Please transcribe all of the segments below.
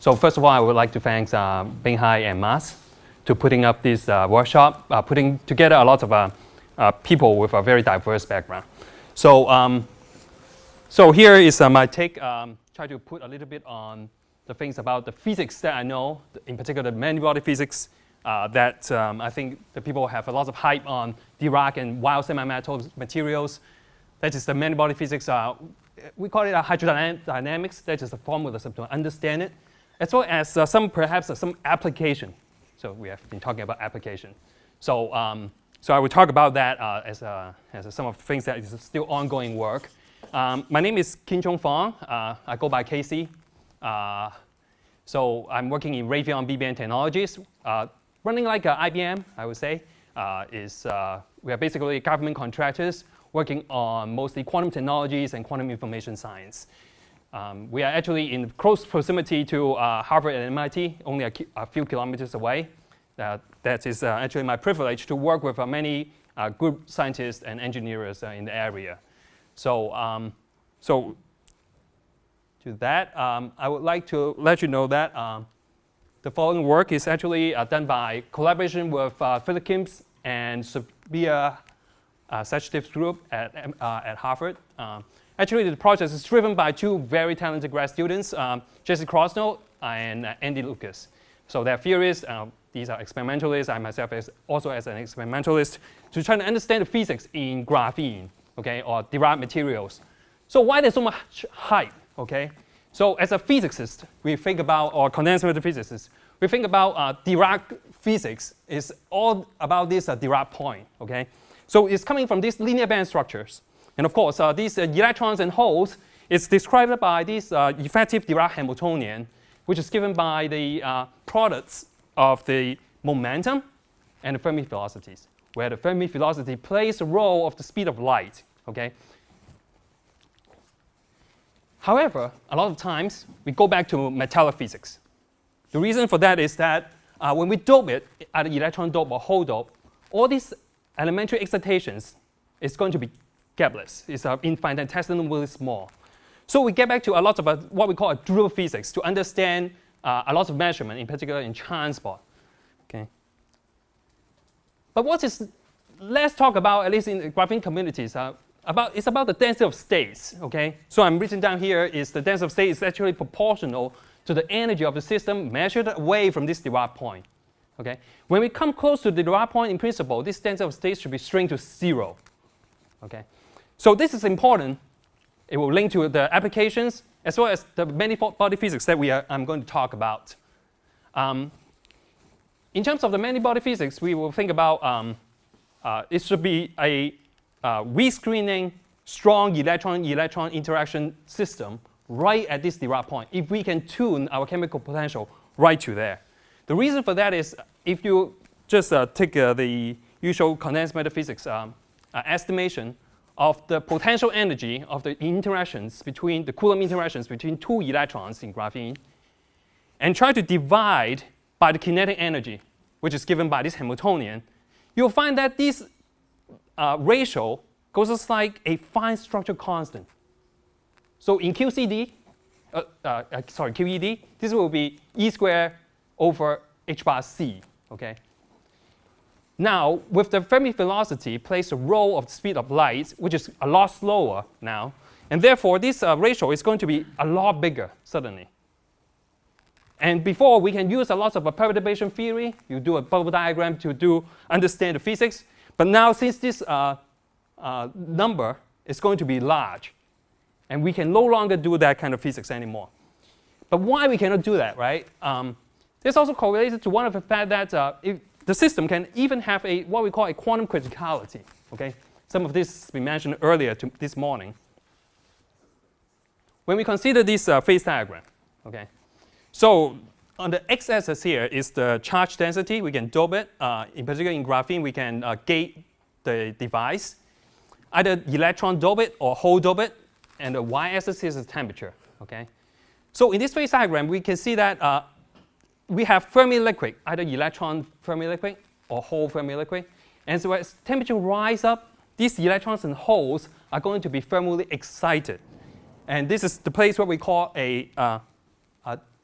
So first of all, I would like to thank Binghai and Mas to putting up this workshop, putting together a lot of people with a very diverse background. So, so here is my take. Try to put a little bit on the things about the physics that I know, in particular the many-body physics that I think the people have a lot of hype on Dirac and wild semi-metal materials. That is the many-body physics. We call it hydrodynamics. That is the formula to understand it, as well as perhaps some application. So we have been talking about application. So, so I will talk about that as some of the things that is still ongoing work. My name is Fong. I go by Casey. So I'm working in Raytheon BBN Technologies, running like IBM, I would say. We are basically government contractors working on mostly quantum technologies and quantum information science. We are actually in close proximity to Harvard and MIT, only a few kilometers away. That is actually my privilege to work with many good scientists and engineers in the area. So, so to that, I would like to let you know that the following work is actually done by collaboration with Philip Kim's and Sophia Sachev's group at Harvard. Actually, the project is driven by two very talented grad students, Jesse Crosno and Andy Lucas. So their theories, these are experimentalists. I myself also as an experimentalist to try to understand the physics in graphene, okay, or Dirac materials. So why there's so much hype, okay? So as a physicist, we think about, or condensed matter physicist, we think about Dirac physics is all about this Dirac point, okay? So it's coming from these linear band structures. And of course, these electrons and holes is described by this effective Dirac Hamiltonian, which is given by the products of the momentum and the Fermi velocities, where the Fermi velocity plays the role of the speed of light, okay? However, a lot of times, we go back to metallic physics. The reason for that is that when we dope it, either electron dope or hole dope, all these elementary excitations is going to be gapless. It's infinitesimally small. So we get back to a lot of what we call a drill physics to understand a lot of measurement, in particular in transport. Okay. But let's talk about, at least in the graphene communities, it's about the density of states. Okay. So I'm written down here is the density of state is actually proportional to the energy of the system measured away from this Dirac point. Okay. When we come close to the Dirac point, in principle, this density of states should be shrink to 0. Okay. So this is important. It will link to the applications as well as the many-body physics that I'm going to talk about. In terms of the many-body physics, we will think about it should be a rescreening strong electron-electron interaction system right at this Dirac point, if we can tune our chemical potential right to there. The reason for that is if you just take the usual condensed matter physics estimation of the potential energy of the interactions between the Coulomb interactions between two electrons in graphene, and try to divide by the kinetic energy, which is given by this Hamiltonian, you'll find that this ratio goes just like a fine structure constant. So in QED, this will be E squared over h bar c. Okay. Now, with the Fermi velocity plays the role of the speed of light, which is a lot slower now, and therefore this ratio is going to be a lot bigger suddenly. And before, we can use a lot of perturbation theory. You do a bubble diagram to understand the physics. But now, since this number is going to be large, and we can no longer do that kind of physics anymore. But why we cannot do that, right? This also correlated to one of the fact that if the system can even have what we call a quantum criticality. Okay? Some of this has been mentioned earlier this morning. When we consider this phase diagram, okay? So on the x-axis here is the charge density. We can dope it. In particular, in graphene, we can gate the device. Either electron dope it or hole dope it. And the y-axis is the temperature. Okay? So in this phase diagram, we can see that we have Fermi liquid, either electron Fermi liquid or hole Fermi liquid. And so as temperature rise up, these electrons and holes are going to be thermally excited. And this is the place where we call a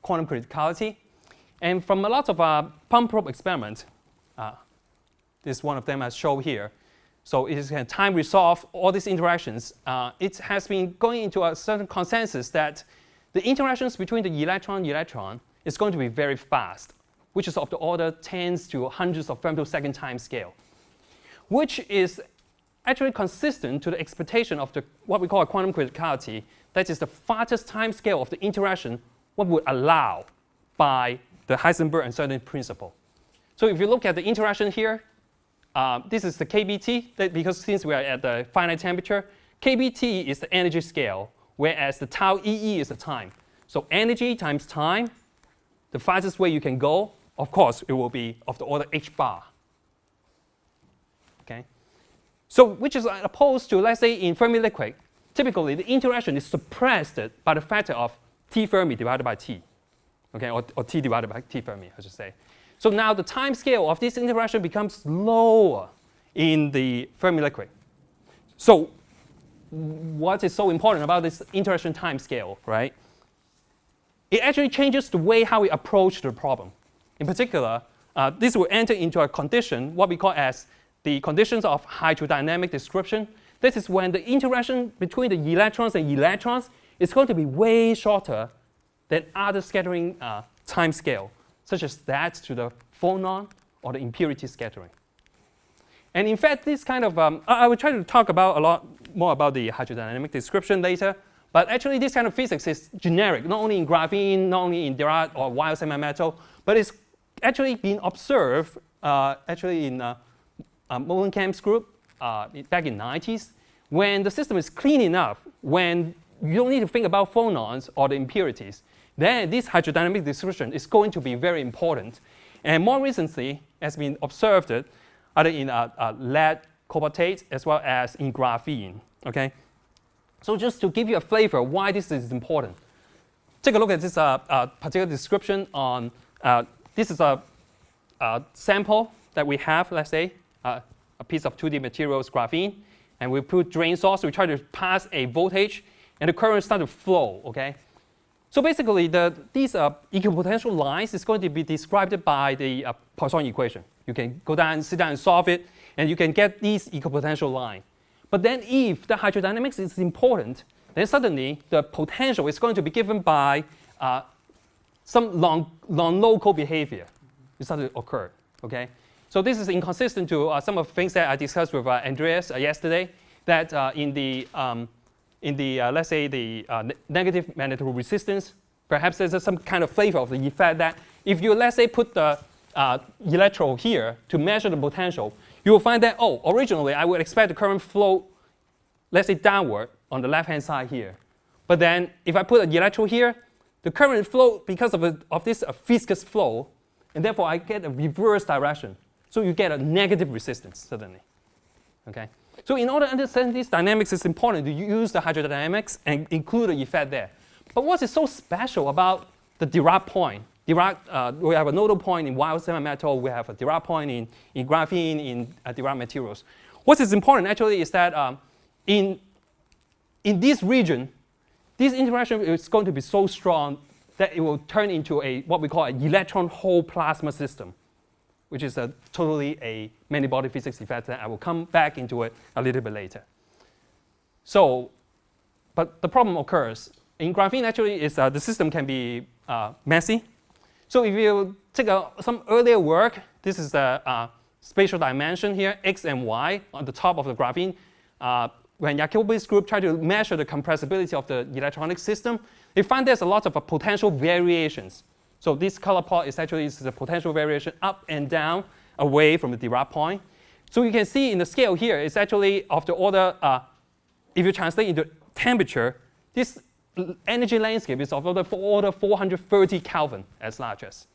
quantum criticality. And from a lot of pump probe experiments, this is one of them I show here. So it is time resolve all these interactions. It has been going into a certain consensus that the interactions between the electron is going to be very fast, which is of the order tens to hundreds of femtosecond time scale, which is actually consistent to the expectation of what we call a quantum criticality. That is the fastest time scale of the interaction what would allow by the Heisenberg uncertainty principle. So if you look at the interaction here, this is the KBT, because since we are at the finite temperature, KBT is the energy scale, whereas the tau EE is the time. So energy times time, the fastest way you can go, of course, it will be of the order h bar. Okay? So which is opposed to, let's say, in Fermi liquid, typically the interaction is suppressed by the factor of T Fermi divided by T, okay, or T divided by T Fermi, I should say. So now the time scale of this interaction becomes lower in the Fermi liquid. So what is so important about this interaction time scale, right? It actually changes the way how we approach the problem. In particular, this will enter into a condition, what we call as the conditions of hydrodynamic description. This is when the interaction between the electrons and electrons is going to be way shorter than other scattering time scale, such as that to the phonon or the impurity scattering. And in fact, this kind of, I will try to talk about a lot more about the hydrodynamic description later, but actually this kind of physics is generic, not only in graphene, not only in Dirac or wild semi-metal, but it's actually been observed actually in Molenkamp's group back in the 90s, when the system is clean enough, when you don't need to think about phonons or the impurities, then this hydrodynamic description is going to be very important. And more recently, has been observed either in lead cobaltate as well as in graphene. Okay? So just to give you a flavor of why this is important, take a look at this particular description on, this is a sample that we have, let's say, a piece of 2D materials, graphene, and we put drain source, we try to pass a voltage, and the current starts to flow, okay? So basically, these equipotential lines is going to be described by the Poisson equation. You can go down, sit down and solve it, and you can get these equipotential lines. But then if the hydrodynamics is important, then suddenly the potential is going to be given by some non-local behavior. It started to occur, okay? So this is inconsistent to some of the things that I discussed with Andreas yesterday, that in the let's say, the negative magnetoresistance resistance, perhaps there's some kind of flavor of the effect that if you, let's say, put the electrode here to measure the potential, you will find that, oh, originally I would expect the current flow, let's say, downward on the left-hand side here. But then if I put an electrode here, the current flow, because of this viscous flow, and therefore I get a reverse direction. So you get a negative resistance suddenly. Okay? So in order to understand these dynamics, it's important to use the hydrodynamics and include the effect there. But what is so special about the Dirac point? Dirac, we have a nodal point in wild semi-metal. We have a Dirac point in graphene, in Dirac materials. What is important actually is that in this region, this interaction is going to be so strong that it will turn into what we call an electron hole plasma system, which is totally a many-body physics effect that I will come back into it a little bit later. So, but the problem occurs. In graphene, actually, is the system can be messy. So if you take some earlier work, this is the spatial dimension here, x and y, on the top of the graphene. When Jacobi's group tried to measure the compressibility of the electronic system, they find there's a lot of potential variations. So this color plot is actually the potential variation up and down away from the Dirac point. So you can see in the scale here, it's actually of the order, if you translate into temperature, this energy landscape is of the order 430 Kelvin as large as.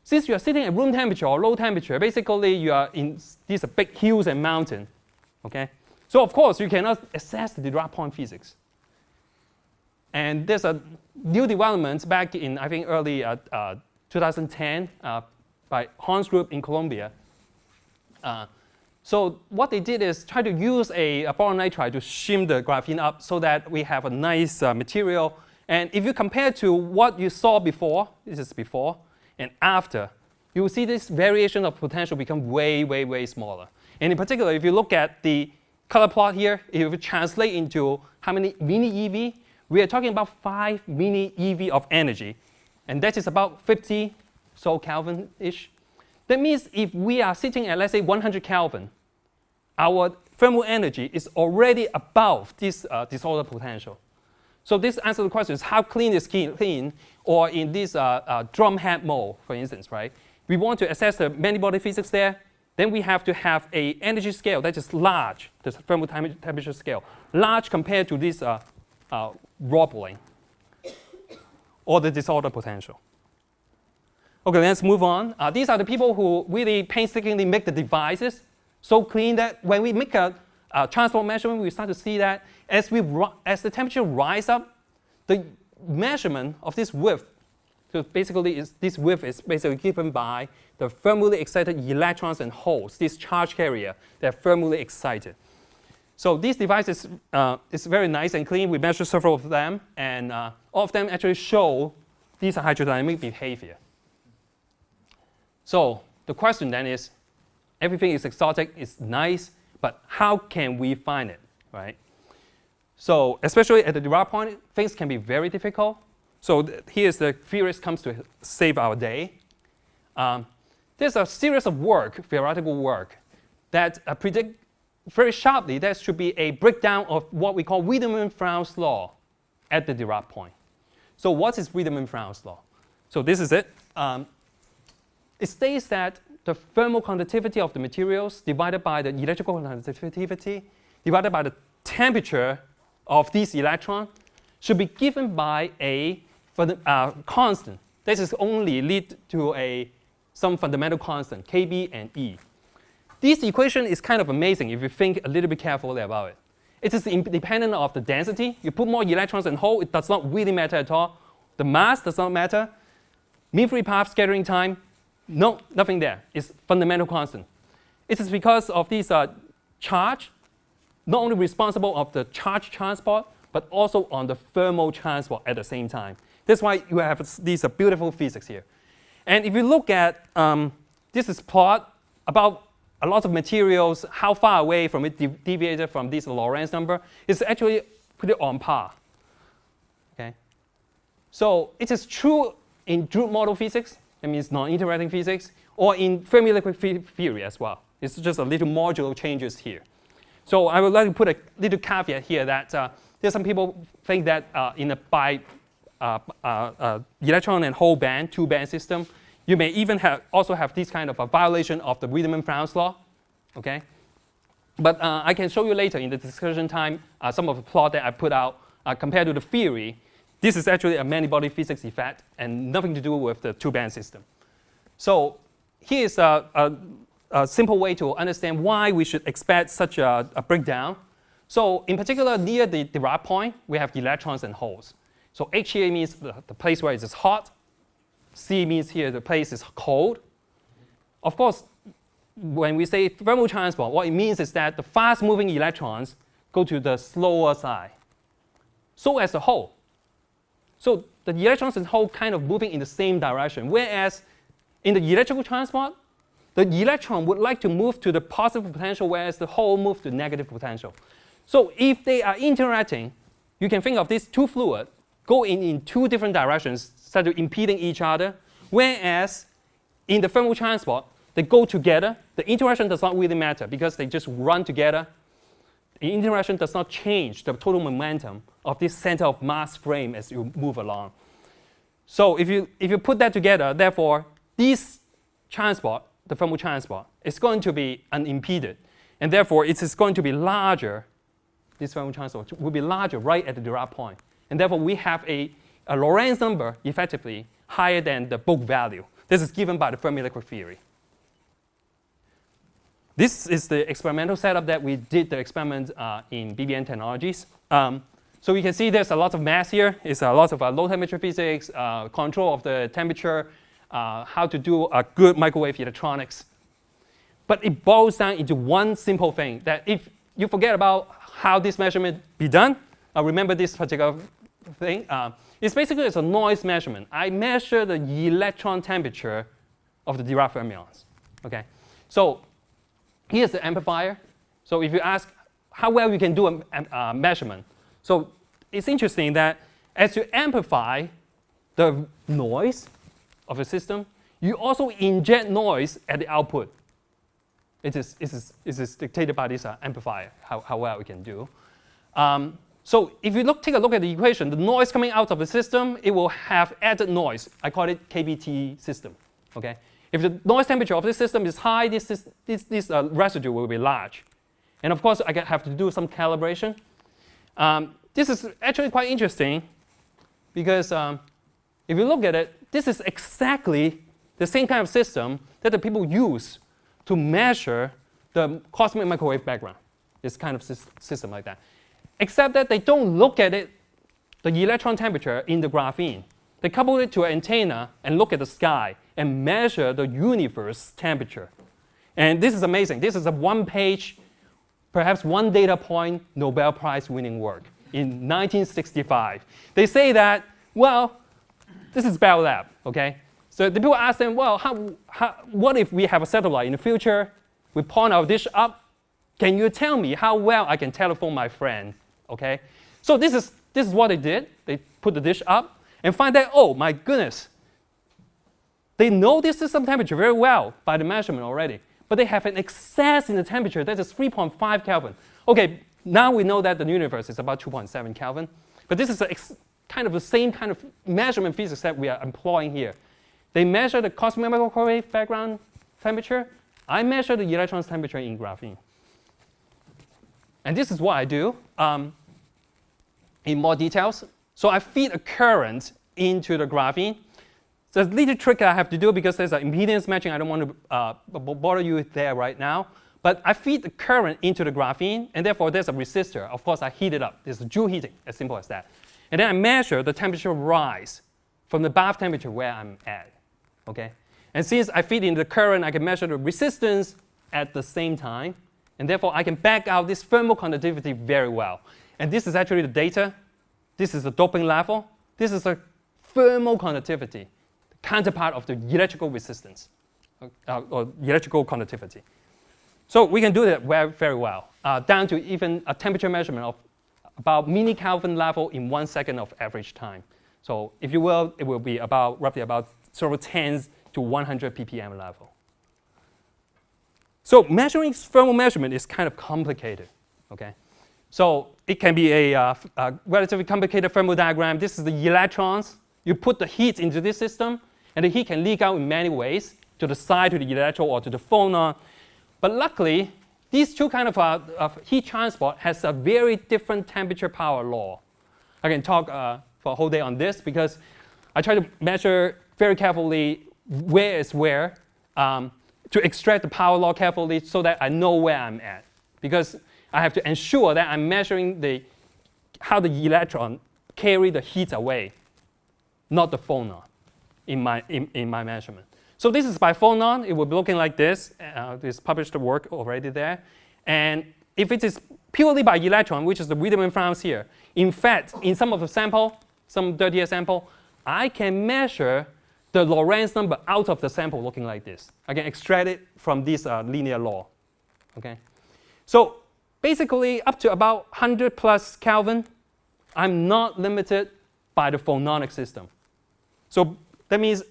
Since you are sitting at room temperature or low temperature, basically you are in these big hills and mountains. Okay? So of course, you cannot assess the Dirac point physics. And there's a new development back in, I think, early 2010 by Horn's group in Colombia. So what they did is try to use a boron nitride to shim the graphene up so that we have a nice material And if you compare to what you saw before, this is before, and after, you will see this variation of potential become way, way, way smaller. And in particular, if you look at the color plot here, if you translate into how many mini EV, we are talking about 5 mini EV of energy. And that is about 50 so Kelvin-ish. That means if we are sitting at, let's say, 100 Kelvin, our thermal energy is already above this disorder potential. So this answers the question is how clean is clean, or in this drum head mode, for instance, right? We want to assess the many-body physics there. Then we have to have an energy scale that is large, the thermal temperature scale, large compared to this wobbling, or the disorder potential. OK, let's move on. These are the people who really painstakingly make the devices so clean that when we make a transport measurement, we start to see that as the temperature rises up, the measurement of this width, so basically this width is basically given by the thermally excited electrons and holes, this charge carrier that are thermally excited. So this device is very nice and clean. We measured several of them, and all of them actually show these hydrodynamic behavior. So the question then is, everything is exotic, it's nice, but how can we find it, right? So especially at the Dirac point, things can be very difficult. So here's the theorist comes to save our day. There's a series of work, theoretical work, that predict very sharply there should be a breakdown of what we call Wiedemann-Franz law at the Dirac point. So what is Wiedemann-Franz law? So this is it. It states that the thermal conductivity of the materials divided by the electrical conductivity divided by the temperature of these electrons should be given by a constant. This is only lead to some fundamental constant, Kb and E. This equation is kind of amazing if you think a little bit carefully about it. It is independent of the density. You put more electrons in hole, it does not really matter at all. The mass does not matter. Mean free path scattering time, no, nothing there. It's fundamental constant. It is because of this charge, not only responsible of the charge transport, but also on the thermal transport at the same time. That's why you have these beautiful physics here. And if you look at this is plot about a lot of materials, how far away from it deviated from this Lorentz number, it's actually pretty on par. Okay? So it is true in Drude model physics, that means non-interacting physics, or in Fermi liquid theory as well. It's just a little modular changes here. So I would like to put a little caveat here that there's some people think that in a electron and hole band, two-band system, you may even also have this kind of a violation of the Wiedemann-Franz law. Okay? But I can show you later in the discussion time some of the plot that I put out compared to the theory. This is actually a many-body physics effect and nothing to do with the two-band system. So here's a simple way to understand why we should expect such a breakdown. So in particular, near the Dirac point, we have electrons and holes. So H here means the place where it is hot. C means here the place is cold. Of course, when we say thermal transport, what it means is that the fast-moving electrons go to the slower side. So as a hole. So the electrons and hole kind of moving in the same direction. Whereas in the electrical transport, the electron would like to move to the positive potential, whereas the hole moves to negative potential. So if they are interacting, you can think of these two fluids going in two different directions, start to impeding each other. Whereas in the thermal transport, they go together. The interaction does not really matter because they just run together. The interaction does not change the total momentum of this center of mass frame as you move along. So if you put that together, therefore, this transport, the thermal transport, is going to be unimpeded. And therefore, it is going to be larger. This thermal transport will be larger right at the Dirac point. And therefore, we have a Lorentz number effectively higher than the book value. This is given by the Fermi liquid theory. This is the experimental setup that we did the experiment in BBN technologies. So you can see there's a lot of mass here. It's a lot of low temperature physics, control of the temperature, how to do a good microwave electronics. But it boils down into one simple thing, that if you forget about how this measurement be done, remember this particular thing. It's basically a noise measurement. I measure the electron temperature of the Dirac fermions. Okay? So here's the amplifier. So if you ask how well you can do a measurement, so it's interesting that as you amplify the noise of the system, you also inject noise at the output. It is dictated by this amplifier, how well we can do. So if you take a look at the equation, the noise coming out of the system, it will have added noise. I call it KBT system. Okay? If the noise temperature of this system is high, this residue will be large. And of course, I have to do some calibration. This is actually quite interesting because if you look at it, this is exactly the same kind of system that the people use to measure the cosmic microwave background. It's kind of system like that. Except that they don't look at it, the electron temperature in the graphene. They couple it to an antenna and look at the sky and measure the universe temperature. And this is amazing. This is a one-page, perhaps one data point Nobel Prize winning work in 1965. They say that, well, this is Bell Lab, okay? So the people ask them, well, what if we have a satellite in the future? We point our dish up. Can you tell me how well I can telephone my friend? Okay? So this is what they did. They put the dish up and find that, oh my goodness, they know this system temperature very well by the measurement already, but they have an excess in the temperature that is 3.5 Kelvin. Okay, now we know that the universe is about 2.7 Kelvin, but this is kind of the same kind of measurement physics that we are employing here. They measure the cosmic microwave background temperature. I measure the electron's temperature in graphene. And this is what I do in more details. So I feed a current into the graphene. So there's a little trick I have to do because there's an impedance matching. I don't want to bother you there right now. But I feed the current into the graphene, and therefore there's a resistor. Of course, I heat it up. There's a Joule heating, as simple as that. And then I measure the temperature rise from the bath temperature where I'm at. Okay? And since I feed in the current, I can measure the resistance at the same time. And therefore, I can back out this thermal conductivity very well. And this is actually the data. This is the doping level. This is the thermal conductivity, the counterpart of the electrical resistance, or electrical conductivity. So we can do that very well, down to even a temperature measurement of about mini-Kelvin level in 1 second of average time. So if you will, it will be roughly about several tens to 100 ppm level. So measuring thermal measurement is kind of complicated, okay? So it can be a relatively complicated thermal diagram. This is the electrons. You put the heat into this system, and the heat can leak out in many ways, to the side, to the electrode, or to the phonon. But luckily, these two kind of heat transport has a very different temperature power law. I can talk for a whole day on this because I try to measure very carefully where is where, to extract the power law carefully so that I know where I'm at. Because I have to ensure that I'm measuring how the electron carry the heat away, not the phonon in my measurement. So this is by phonon. It will be looking like this. This published work already there. And if it is purely by electron, which is the Wiedemann-Franz here, in fact, in some of the sample, some dirtier sample, I can measure the Lorentz number out of the sample looking like this. I can extract it from this linear law. Okay? So basically, up to about 100 plus Kelvin, I'm not limited by the phononic system. So that means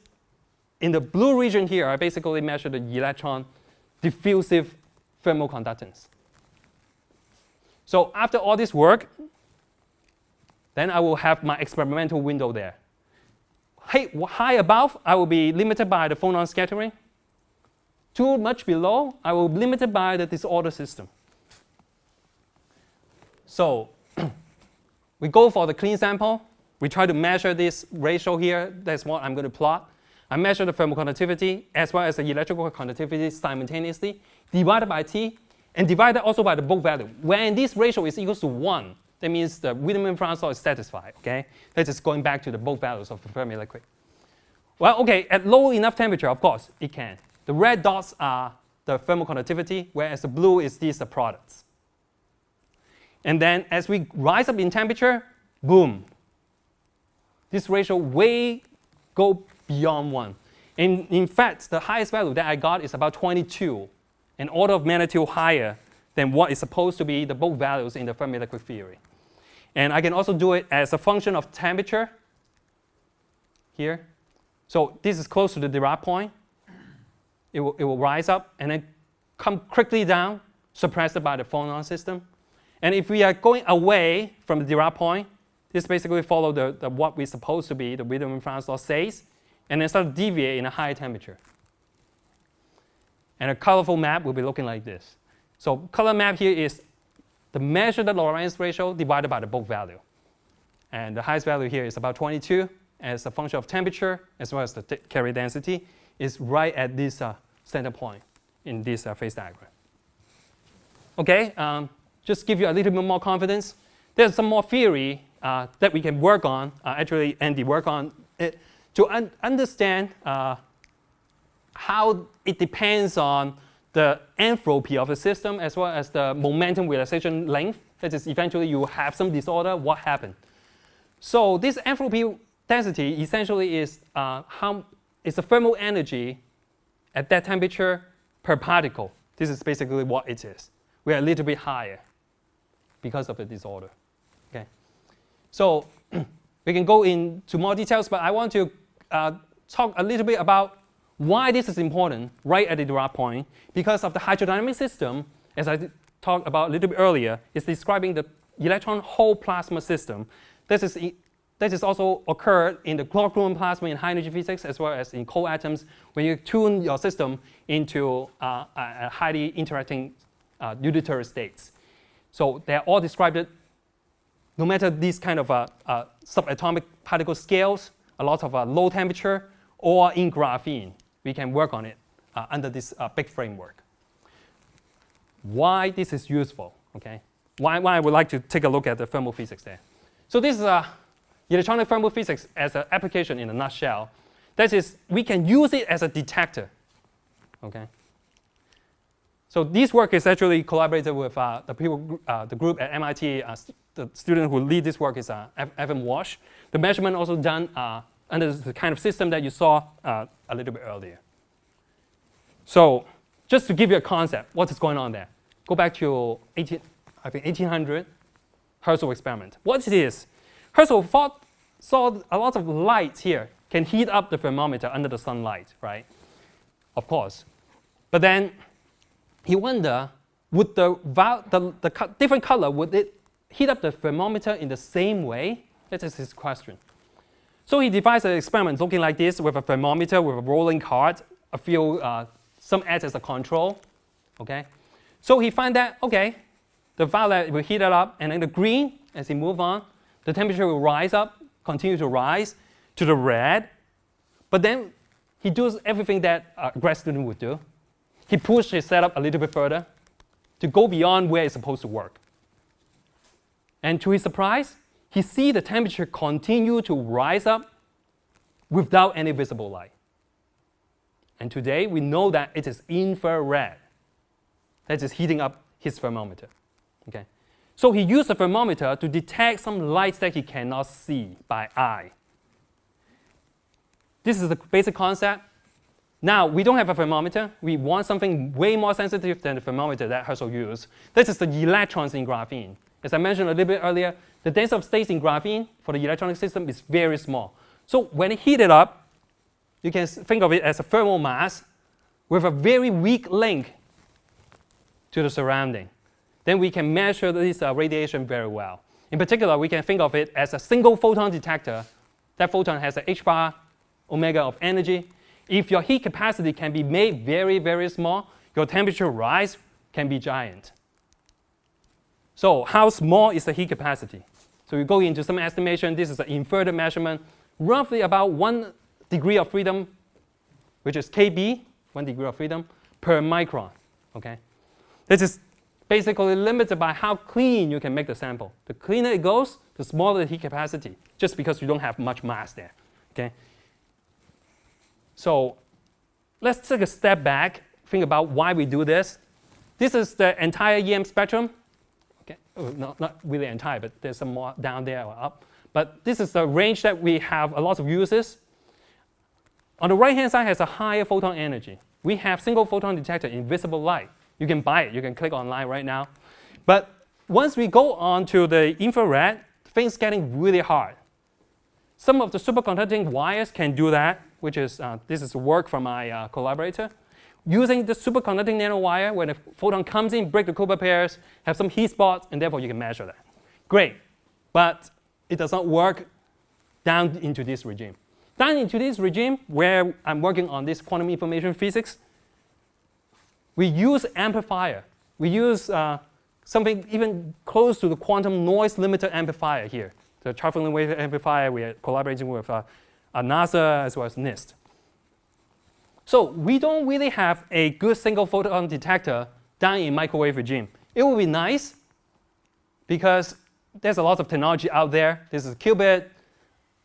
in the blue region here, I basically measure the electron diffusive thermal conductance. So after all this work, then I will have my experimental window there. High above, I will be limited by the phonon scattering. Too much below, I will be limited by the disorder system. So we go for the clean sample. We try to measure this ratio here. That's what I'm going to plot. I measure the thermal conductivity as well as the electrical conductivity simultaneously, divided by T, and divided also by the bulk value. When this ratio is equal to 1, that means the Wiedemann-Franz law is satisfied. Okay? That is going back to the bulk values of the Fermi liquid. Well, okay, at low enough temperature, of course, it can. The red dots are the thermal conductivity, whereas the blue is these products. And then as we rise up in temperature, boom, this ratio way go beyond 1. In fact, the highest value that I got is about 22, an order of magnitude higher than what is supposed to be the bulk values in the Fermi liquid theory. And I can also do it as a function of temperature here. So this is close to the Dirac point. It will rise up and then come quickly down, suppressed by the photon system. And if we are going away from the Dirac point, this basically follows what we're supposed to be, the Wiedemann-Franz law says, and then start to deviate in a higher temperature. And a colorful map will be looking like this. So color map here is the measured Lorentz ratio divided by the bulk value. And the highest value here is about 22 as a function of temperature as well as the carrier density is right at this center point in this phase diagram. Okay, just give you a little bit more confidence. There's some more theory that we can work on, actually Andy worked on it, to understand how it depends on the entropy of the system as well as the momentum relaxation length. That is, eventually you have some disorder, what happened? So this entropy density essentially is the thermal energy at that temperature per particle. This is basically what it is. We are a little bit higher because of the disorder. Okay. So we can go into more details, but I want to talk a little bit about why this is important right at the Dirac point. Because of the hydrodynamic system, as I talked about a little bit earlier, is describing the electron hole plasma system. This is also occurred in the clock-gluon plasma in high energy physics as well as in cold atoms when you tune your system into a highly interacting unitary states. So they're all described, no matter these kind of subatomic particle scales, a lot of low temperature, or in graphene. We can work on it under this big framework. Why this is useful, okay? Why I would like to take a look at the thermal physics there. So this is electronic thermal physics as an application in a nutshell. That is, we can use it as a detector, okay? So this work is actually collaborated with the group at MIT. The student who lead this work is Evan Walsh. The measurement also done under the kind of system that you saw a little bit earlier. So just to give you a concept, what is going on there? Go back to 1800 Herschel experiment. What it is, Herschel saw a lot of light here can heat up the thermometer under the sunlight, right? Of course. But then he wondered, would the different color, would it heat up the thermometer in the same way? That is his question. So he devised an experiment looking like this with a thermometer, with a rolling card, a few, some acts as a control, okay? So he found that, okay, the violet will heat it up, and then the green, as he move on, the temperature will rise up, continue to rise to the red. But then he does everything that a grad student would do. He pushed his setup a little bit further to go beyond where it's supposed to work. And to his surprise, he sees the temperature continue to rise up without any visible light. And today, we know that it is infrared that is heating up his thermometer. Okay? So he used the thermometer to detect some lights that he cannot see by eye. This is the basic concept. Now, we don't have a thermometer. We want something way more sensitive than the thermometer that Herschel used. This is the electrons in graphene. As I mentioned a little bit earlier, the density of states in graphene for the electronic system is very small. So when it heated up, you can think of it as a thermal mass with a very weak link to the surrounding. Then we can measure this radiation very well. In particular, we can think of it as a single photon detector. That photon has a h bar omega of energy. If your heat capacity can be made very, very small, your temperature rise can be giant. So how small is the heat capacity? So we go into some estimation. This is an inverted measurement, roughly about 1 degree of freedom, which is kb, 1 degree of freedom, per micron. Okay? This is basically limited by how clean you can make the sample. The cleaner it goes, the smaller the heat capacity, just because you don't have much mass there. Okay? So let's take a step back, think about why we do this. This is the entire EM spectrum. Okay? Oh, not really entire, but there's some more down there or up. But this is the range that we have a lot of uses. On the right-hand side has a higher photon energy. We have single photon detector in visible light. You can buy it. You can click online right now. But once we go on to the infrared, things getting really hard. Some of the superconducting wires can do that, which is, this is work from my collaborator. Using the superconducting nanowire, when a photon comes in, break the Cooper pairs, have some heat spots, and therefore you can measure that. Great, but it does not work down into this regime. Down into this regime, where I'm working on this quantum information physics, we use amplifier. We use something even close to the quantum noise limiter amplifier here. The traveling wave amplifier, we are collaborating with NASA as well as NIST. So we don't really have a good single photon detector down in microwave regime. It would be nice because there's a lot of technology out there. This is a qubit.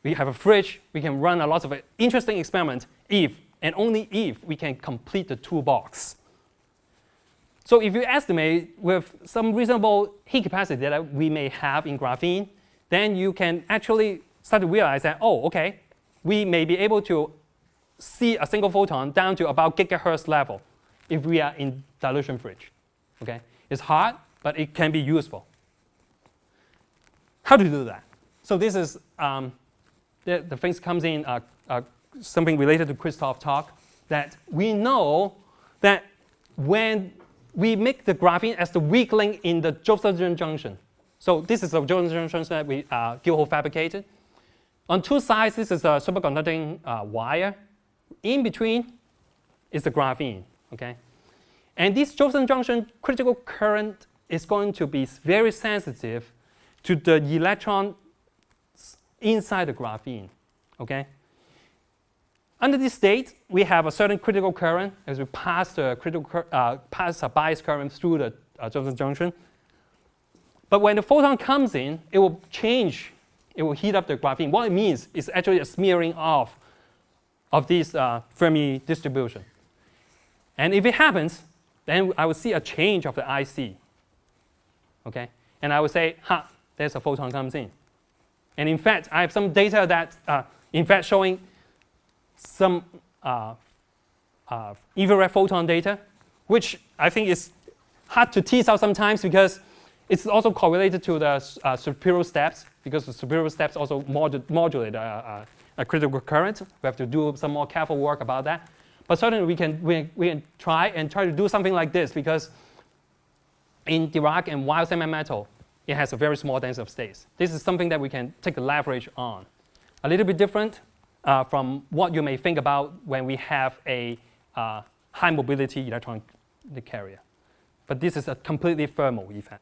We have a fridge. We can run a lot of interesting experiments if, and only if, we can complete the toolbox. So if you estimate with some reasonable heat capacity that we may have in graphene, then you can actually start to realize that, oh, OK, we may be able to see a single photon down to about gigahertz level if we are in dilution fridge. Okay? It's hard, but it can be useful. How to do that? So this is the things comes in something related to Christoph's talk, that we know that when we make the graphene as the weak link in the Josephson junction. So this is the Josephson junction that we Guildhall fabricated. On two sides, this is a superconducting wire. In between is the graphene. Okay? And this Josephson junction critical current is going to be very sensitive to the electrons inside the graphene. Okay? Under this state, we have a certain critical current as we pass the pass a bias current through the Josephson junction. But when the photon comes in, it will change. It will heat up the graphene. What it means is actually a smearing off of this Fermi distribution. And if it happens, then I will see a change of the IC. Okay? And I would say, ha, there's a photon comes in. And in fact, I have some data that, in fact, showing some infrared photon data, which I think is hard to tease out sometimes because it's also correlated to the superior steps, because the superior steps also modulate a critical current. We have to do some more careful work about that. But certainly we can try to do something like this, because in Dirac and wild semi-metal, it has a very small density of states. This is something that we can take a leverage on. A little bit different from what you may think about when we have a high mobility electron carrier. But this is a completely thermal effect.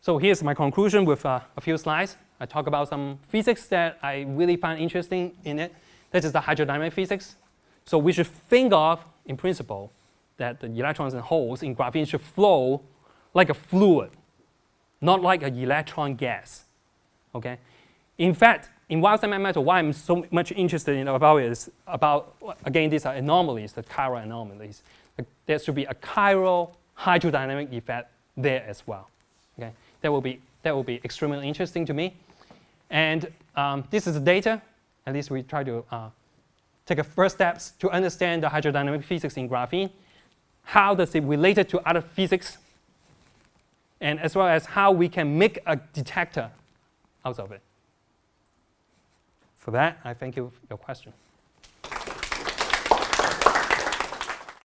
So here's my conclusion with a few slides. I talk about some physics that I really find interesting in it. This is the hydrodynamic physics. So we should think of, in principle, that the electrons and holes in graphene should flow like a fluid, not like an electron gas. Okay? In fact, in wild semi-metal, why I'm so much interested in about it is about, again, these are anomalies, the chiral anomalies. There should be a chiral hydrodynamic effect there as well. Okay? That will be extremely interesting to me. And this is the data. At least we try to take a first steps to understand the hydrodynamic physics in graphene. How does it relate to other physics? And as well as how we can make a detector out of it. For that, I thank you for your question.